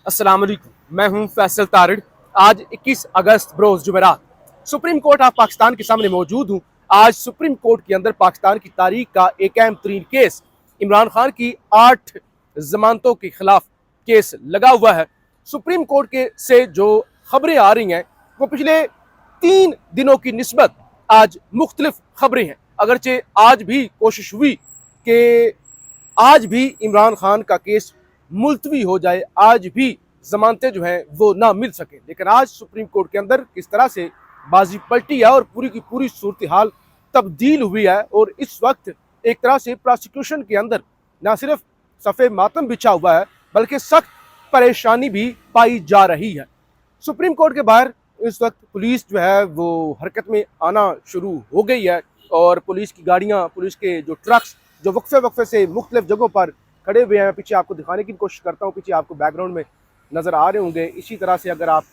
अस्सलाम वालेकुम। मैं हूं फैसल तारिड़। आज 21 अगस्त बरोज जुमेरात सुप्रीम कोर्ट ऑफ पाकिस्तान के सामने मौजूद हूं। आज सुप्रीम कोर्ट के अंदर पाकिस्तान की तारीख का एक अहम तरीन केस, इमरान खान की 8 जमानतों के खिलाफ केस लगा हुआ है। सुप्रीम कोर्ट के से जो खबरें आ रही हैं वो पिछले 3 दिनों की निस्बत आज मुख्तलिफ खबरें हैं। अगरचे आज भी कोशिश हुई कि आज भी इमरान खान का केस मुलतवी हो जाए, आज भी जमानतें जो हैं वो ना मिल सके, लेकिन आज सुप्रीम कोर्ट के अंदर किस तरह से बाजी पलटी है और पूरी की पूरी सूरत हाल तब्दील हुई है। और इस वक्त एक तरह से प्रोसिक्यूशन के अंदर ना सिर्फ सफ़े मातम बिछा हुआ है बल्कि सख्त परेशानी भी पाई जा रही है। सुप्रीम कोर्ट के बाहर इस वक्त पुलिस जो है वो हरकत में आना शुरू हो गई है और पुलिस की गाड़ियाँ, पुलिस के जो ट्रक्स जो वक्फे वक्फे से मुख्तलिफ जगहों पर खड़े हुए हैं। पीछे आपको दिखाने की कोशिश करता हूँ, पीछे आपको बैकग्राउंड में नज़र आ रहे होंगे। इसी तरह से अगर आप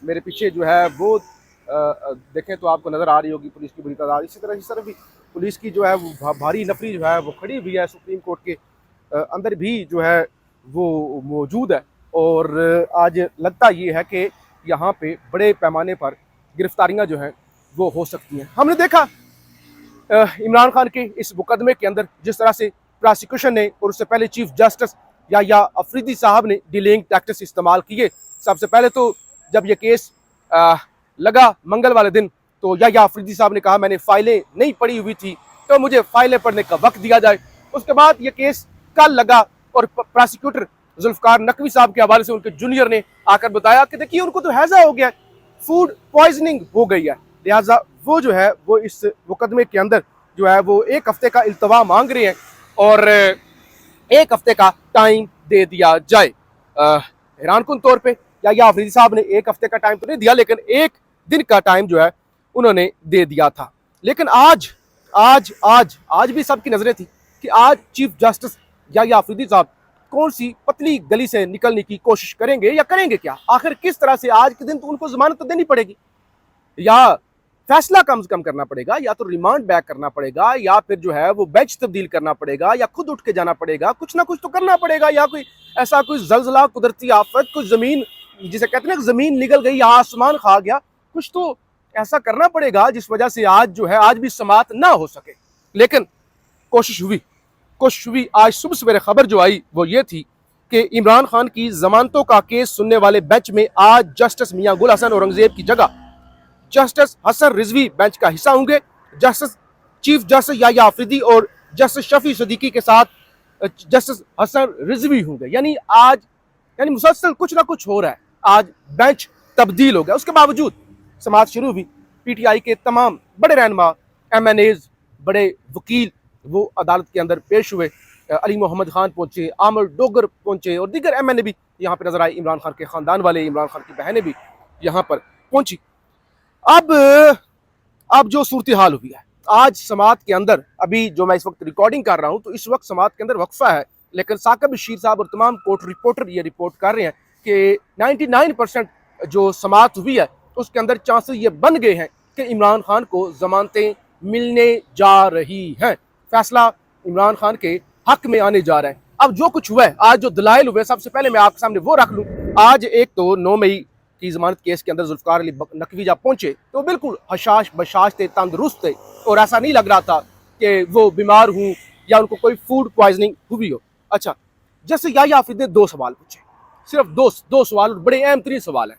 मेरे पीछे जो है वो देखें तो आपको नज़र आ रही होगी पुलिस की बड़ी तादाद। इसी तरह भी पुलिस की जो है वो भारी नफरी जो है वो खड़ी हुई है। सुप्रीम कोर्ट के अंदर भी जो है वो मौजूद है और आज लगता ये है कि यहाँ पे बड़े पैमाने पर गिरफ्तारियाँ जो हैं वो हो सकती हैं। हमने देखा इमरान खान के इस मुकदमे के अंदर जिस तरह से प्रोसिक्यूशन ने और उससे पहले चीफ जस्टिस या अफरीदी साहब ने डिलेइंग टैक्टिक्स इस्तेमाल किए। सबसे पहले तो जब ये केस लगा मंगल वाले दिन तो या अफरीदी साहब ने कहा मैंने फाइलें नहीं पढ़ी हुई थी तो मुझे फाइलें पढ़ने का वक्त दिया जाए। उसके बाद ये केस कल लगा और प्रोसिक्यूटर जुल्फकार नकवी साहब के हवाले से उनके जूनियर ने आकर बताया कि देखिए उनको तो हैजा हो गया, फूड पॉइजनिंग हो गई है, लिहाजा वो जो है वो इस मुकदमे के अंदर जो है वो 1 हफ्ते का इल्तवा मांग रहे हैं और 1 हफ्ते का टाइम दे दिया जाए। हैरानकुन तौर पे या अफरीदी साहब ने 1 हफ्ते का टाइम तो नहीं दिया लेकिन 1 दिन का टाइम जो है उन्होंने दे दिया था। लेकिन आज आज आज आज भी सबकी नजरें थी कि आज चीफ जस्टिस या अफरीदी साहब कौन सी पतली गली से निकलने की कोशिश करेंगे या करेंगे क्या, आखिर किस तरह से आज के दिन तो उनको जमानत तो देनी पड़ेगी या फैसला कम से कम करना पड़ेगा या तो रिमांड बैक करना पड़ेगा या फिर जो है वो बेंच तब्दील करना पड़ेगा या खुद उठ के जाना पड़ेगा, कुछ ना कुछ तो करना पड़ेगा। या कोई ऐसा कोई जलजला, कुदरती आफत, कोई जमीन जिसे कहते हैं ना जमीन निगल गई या आसमान खा गया, कुछ तो ऐसा करना पड़ेगा जिस वजह से आज जो है आज भी समात ना हो सके। लेकिन कोशिश हुई। आज सुबह सवेरे खबर जो आई वो ये थी कि इमरान खान की जमानतों का केस सुनने वाले बेंच में आज जस्टिस मियां गुल हसन औरंगजेब की जगह जस्टिस हसन रिजवी बेंच का हिस्सा होंगे। जस्टिस चीफ जस्टिस या अफरीदी और जस्टिस शफी सदीकी के साथ जस्टिस हसन रिजवी होंगे। यानी मुसलसल कुछ ना कुछ हो रहा है। आज बेंच तब्दील हो गया। उसके बावजूद समात शुरू हुई। पीटीआई के तमाम बड़े रहनुमा, MNAs, बड़े वकील वो अदालत के अंदर पेश हुए। अली मोहम्मद खान पहुंचे, आमिर डोगर पहुंचे और दीगर MNA भी यहाँ पर नजर आए। इमरान खान के खानदान वाले, इमरान खान की बहनें भी यहाँ पर पहुंची। अब जो सूरत हाल हुई है आज समात के अंदर, अभी जो मैं इस वक्त रिकॉर्डिंग कर रहा हूं तो इस वक्त समात के अंदर वक्फा है, लेकिन साकिब बशीर साहब और तमाम कोर्ट रिपोर्टर ये रिपोर्ट कर रहे हैं कि 99% जो समात हुई है उसके अंदर चांसेस ये बन गए हैं कि इमरान खान को जमानतें मिलने जा रही हैं, फैसला इमरान खान के हक में आने जा रहा है। अब जो कुछ हुआ है, आज जो दलाइल हुए, सबसे पहले मैं आपके सामने वो रख लूँ। आज एक तो 9 मई की जमानत केस के अंदर जुल्फकार अली नकवी जब पहुंचे तो बिल्कुल हशाश बशाश थे, तंदुरुस्त थे और ऐसा नहीं लग रहा था कि वो बीमार हूं या उनको कोई फूड पॉइजनिंग हुई हो। अच्छा, जैसे या अफरीदी ने 2 सवाल पूछे, सिर्फ दो सवाल और बड़े अहम तरीन सवाल है।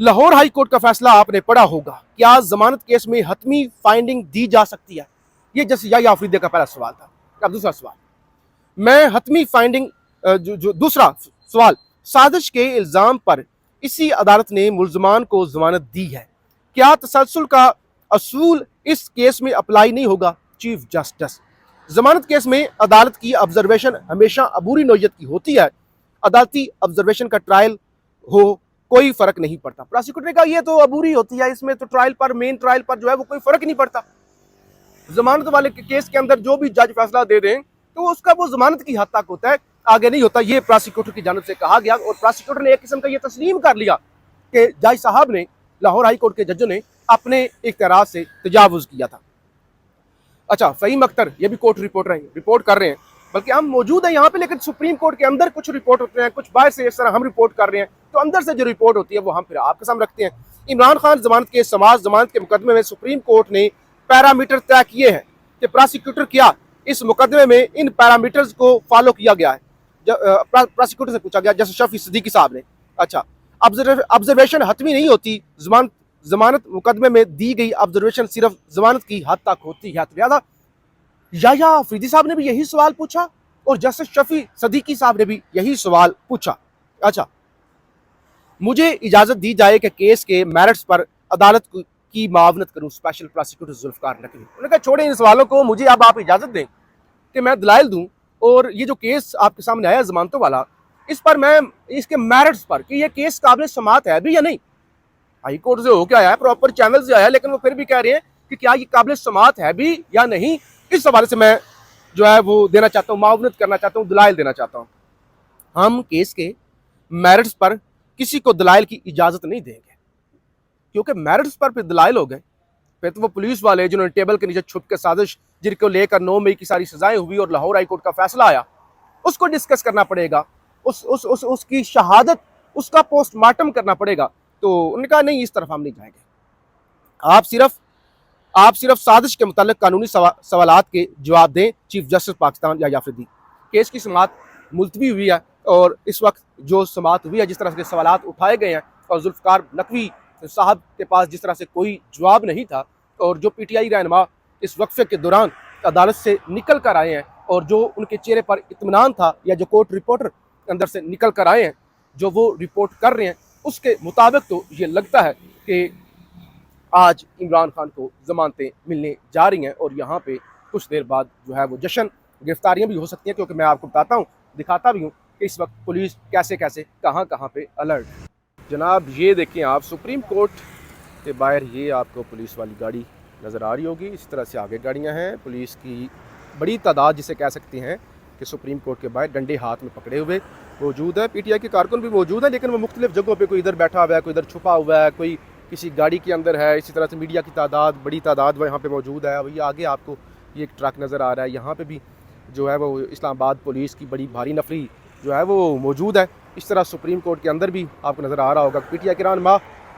लाहौर हाई कोर्ट का फैसला आपने पढ़ा होगा, क्या जमानत केस में हतमी फाइंडिंग दी जा सकती है? ये जैसे या अफरीदी का पहला सवाल था। अब दूसरा सवाल, मैं हतमी फाइंडिंग जो दूसरा सवाल, साजिश के इल्जाम पर इसी अदालत ने मुल्जमान को जमानत दी है, क्या तसलसल का असूल इस केस में अप्लाई नहीं होगा? चीफ जस्टिस, जमानत केस में अदालत की ऑब्जर्वेशन हमेशा अबूरी नौयत की होती है, अदालती ऑब्जर्वेशन का ट्रायल हो कोई फर्क नहीं पड़ता। प्रोसिक्यूटर ने कहा ये तो अबूरी होती है, इसमें तो ट्रायल पर, मेन ट्रायल पर जो है वो कोई फर्क नहीं पड़ता। जमानत वाले के केस के अंदर जो भी जज फैसला दे दें तो उसका वो जमानत की हद तक होता है, आगे नहीं होता। ये प्रोसिक्यूटर की जानिब से कहा गया और प्रोसिक्यूटर ने एक किस्म का ये तस्लीम कर लिया कि जज साहब ने, लाहौर हाई कोर्ट के जजों ने अपने इख्तियारात से तजावुज किया था। अच्छा, फ़हीम अख्तर ये भी कोर्ट रिपोर्टर हैं, रिपोर्ट कर रहे हैं बल्कि हम मौजूद हैं यहाँ पे, लेकिन सुप्रीम कोर्ट के अंदर कुछ रिपोर्ट होते हैं, कुछ बाहर से इस तरह हम रिपोर्ट कर रहे हैं, तो अंदर से जो रिपोर्ट होती है वो हम फिर आपके सामने रखते हैं। इमरान खान जमानत के जमानत के मुकदमे में सुप्रीम कोर्ट ने पैरामीटर तय किए हैं कि प्रोसिक्यूटर क्या इस मुकदमे में इन पैरामीटर्स को फॉलो किया गया है। प्रोसिक्यूटर से पूछा गया, जैसे शफी सिद्दीकी साहब ने, अच्छा ऑब्जर्वेशन हतमी नहीं होती, जमानत मुकदमे में दी गई ऑब्जर्वेशन सिर्फ जमानत की हद तक होती है। लिहाजा याया अफरीदी साहब ने भी यही सवाल पूछा और जस्टिस शफी सिद्दीकी साहब ने भी यही सवाल पूछा। अच्छा, मुझे इजाजत दी जाए कि केस के मेरिट्स पर अदालत की मावनत करूं, स्पेशल प्रोसिक्यूटर जुल्फकार नकवी। उन्होंने कहा छोड़े इन सवालों को, मुझे अब आप इजाजत दें कि मैं दलाइल दूं और ये जो केस आपके सामने आया जमानतों वाला, इस पर मैं इसके मेरिट्स पर कि ये केस काबिल समाअत है भी या नहीं। हाई कोर्ट से हो क्या आया है, प्रॉपर चैनल से आया है, लेकिन वो फिर भी कह रहे हैं कि क्या ये काबिल समाअत है भी या नहीं। इस हवाले से मैं जो है वो देना चाहता हूँ, मावनत करना चाहता हूँ, दलाइल देना चाहता हूँ। हम केस के मेरिट्स पर किसी को दलाइल की इजाज़त नहीं देंगे, क्योंकि मेरिट्स पर फिर दलाइल हो गए, फिर तो वो पुलिस वाले जिन्होंने टेबल के नीचे छुप के साजिश, जिनको लेकर 9 मई की सारी सजाएं हुई और लाहौर हाई कोर्ट का फैसला आया, उसको डिस्कस करना पड़ेगा, उसकी शहादत, उसका पोस्टमार्टम करना पड़ेगा। तो उन्होंने कहा नहीं, इस तरफ हम नहीं जाएंगे, आप सिर्फ साजिश के मुताल्लिक कानूनी सवालात के जवाब दें। Chief justice Pakistan Yahya Afridi. Case की समाअत मुलतवी हुई है और इस वक्त जो समाअत हुई है, जिस तरह से सवालात उठाए गए हैं और जुल्फकार नकवी साहब के पास जिस तरह से कोई जवाब नहीं था, और जो पीटीआई रहनुमा इस वक्फे के दौरान अदालत से निकल कर आए हैं और जो उनके चेहरे पर इत्मीनान था, या जो कोर्ट रिपोर्टर अंदर से निकल कर आए हैं जो वो रिपोर्ट कर रहे हैं, उसके मुताबिक तो ये लगता है कि आज इमरान खान को ज़मानतें मिलने जा रही हैं और यहाँ पे कुछ देर बाद जो है वो जश्न, गिरफ्तारियाँ भी हो सकती हैं, क्योंकि मैं आपको बताता हूँ, दिखाता भी हूँ कि इस वक्त पुलिस कैसे कैसे कहाँ पे अलर्ट है। जनाब ये देखें आप, सुप्रीम कोर्ट के बाहर ये आपको पुलिस वाली गाड़ी नज़र आ रही होगी, इस तरह से आगे गाड़ियाँ हैं, पुलिस की बड़ी तादाद जिसे कह सकते हैं कि सुप्रीम कोर्ट के बाहर डंडे हाथ में पकड़े हुए मौजूद है। पीटीआई के कारकुन भी मौजूद है, लेकिन वो मुख्तलिफ जगहों पे, कोई इधर बैठा हुआ है, कोई इधर छुपा हुआ है, कोई किसी गाड़ी के अंदर है। इसी तरह से मीडिया की तादाद, बड़ी तादाद वो यहाँ पे मौजूद है। वही आगे आपको ये एक ट्रक नज़र आ रहा है, यहाँ पे भी जो है वो इस्लामाबाद पुलिस की बड़ी भारी नफरी जो है वो मौजूद है। इस तरह सुप्रीम कोर्ट के अंदर भी आपको नज़र आ रहा होगा पीटीआई के रहनुमा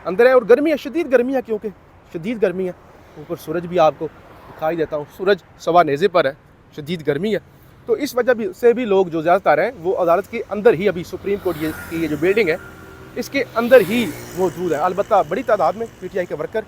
अंदर है, और गर्मी है, शदीद गर्मी है, क्योंकि शदीद गर्मी है। ऊपर सूरज भी आपको दिखाई देता हूँ, सूरज सवा नेज़े पर है, शदीद गर्मी है, तो इस वजह से भी लोग जो ज़्यादातर हैं वो अदालत के अंदर ही, अभी सुप्रीम कोर्ट की ये जो बिल्डिंग है इसके अंदर ही मौजूद है। अलबत्ता बड़ी तादाद में पीटीआई के वर्कर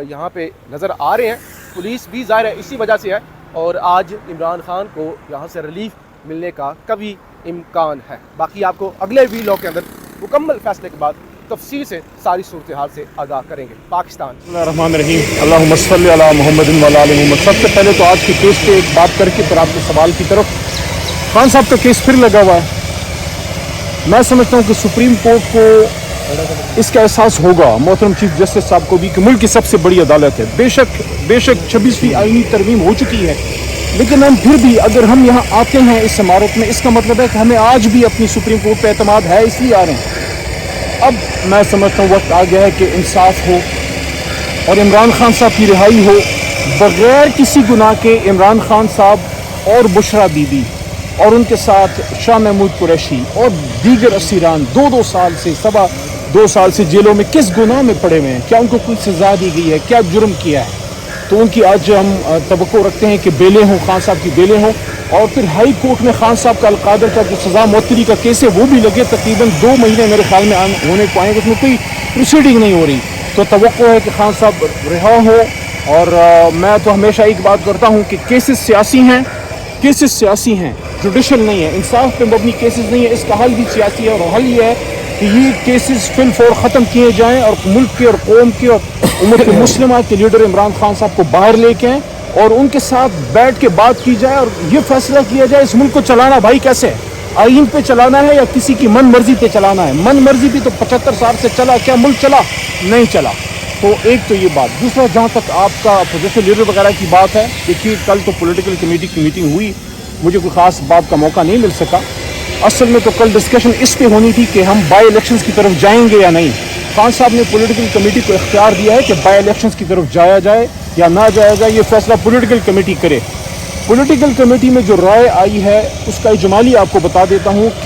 यहाँ पे नज़र आ रहे हैं। पुलिस भी ज़ाहिर है इसी वजह से है, और आज इमरान खान को यहाँ से रिलीफ मिलने का कभी इम्कान है। बाकी आपको अगले वीलॉग के अंदर मुकम्मल फैसले के बाद तफसील से सारी सूरत हाल से आगाह करेंगे। पाकिस्तान रहमान रहीम, अल्लाहुम्मा सल्ली अला मुहम्मदिन व अला आलि मुहम्मद। सबसे पहले तो आज के केस पे एक बात करके फिर आपके सवाल की तरफ। खान साहब का केस फिर लगा हुआ है। मैं समझता हूँ कि सुप्रीम कोर्ट को इसका एहसास होगा, मोहतरम चीफ जस्टिस साहब को भी, कि मुल्क की सबसे बड़ी अदालत है। बेशक 26वीं आईनी तरमीम हो चुकी है, लेकिन हम फिर भी अगर हम यहाँ आते हैं इस इमारत में, इसका मतलब है कि हमें आज भी अपनी सुप्रीम कोर्ट पर एतमाद है, इसलिए आ रहे हैं। अब मैं समझता हूँ वक्त आ गया है कि इंसाफ हो और इमरान खान साहब की रिहाई हो। बग़ैर किसी गुनाह के इमरान खान साहब और बुशरा बीबी और उनके साथ शाह महमूद कुरैशी और दीगर असीरान 2 साल से, 2.25 साल से जेलों में किस गुनाह में पड़े हुए हैं? क्या उनको कोई सज़ा दी गई है? क्या जुर्म किया है? तो उनकी आज हम तवक्को रखते हैं कि बेलें हों, खान साहब की बेलें हों, और फिर हाई कोर्ट में खान साहब का अलकादर का जो सज़ा मौतरी का केस है वो भी लगे। तकरीबन 2 महीने मेरे ख्याल में होने को आएंगे, उसमें कोई प्रोसीडिंग नहीं हो रही। तो तवक्को है कि खान साहब रिहा हो। और मैं तो हमेशा एक बात करता हूँ कि केसेस सियासी हैं, जुडिशल नहीं है, इंसाफ पे मबनी केसेस नहीं है। इसका हल भी सियासी है, और हल ये है कि ये केसेस फिल फौर ख़त्म किए जाएँ और मुल्क के और कौम के और उम्मत मुस्लिमा के लीडर इमरान खान साहब को बाहर लेके आएँ और उनके साथ बैठ के बात की जाए और ये फैसला किया जाए इस मुल्क को चलाना भाई कैसे है, आइन पे चलाना है या किसी की मन मर्जी पे चलाना है। मन मर्जी भी तो 75 साल से चला, क्या मुल्क चला? नहीं चला। तो एक तो ये बात। दूसरा, जहाँ तक आपका अपोजिशन लीडर वगैरह की बात है, देखिए कल तो पॉलिटिकल कमेटी की मीटिंग हुई, मुझे कोई ख़ास बात का मौका नहीं मिल सका। असल में तो कल डिस्कशन इस पे होनी थी कि हम बाई इलेक्शंस की तरफ जाएंगे या नहीं। खान साहब ने पॉलिटिकल कमेटी को इख्तियार दिया है कि बाई इलेक्शंस की तरफ जाया जाए या ना जाया जाए, ये फैसला पॉलिटिकल कमेटी करे। پولیٹیکل کمیٹی میں جو رائے آئی ہے اس کا اجمالی آپ کو بتا دیتا ہوں کہ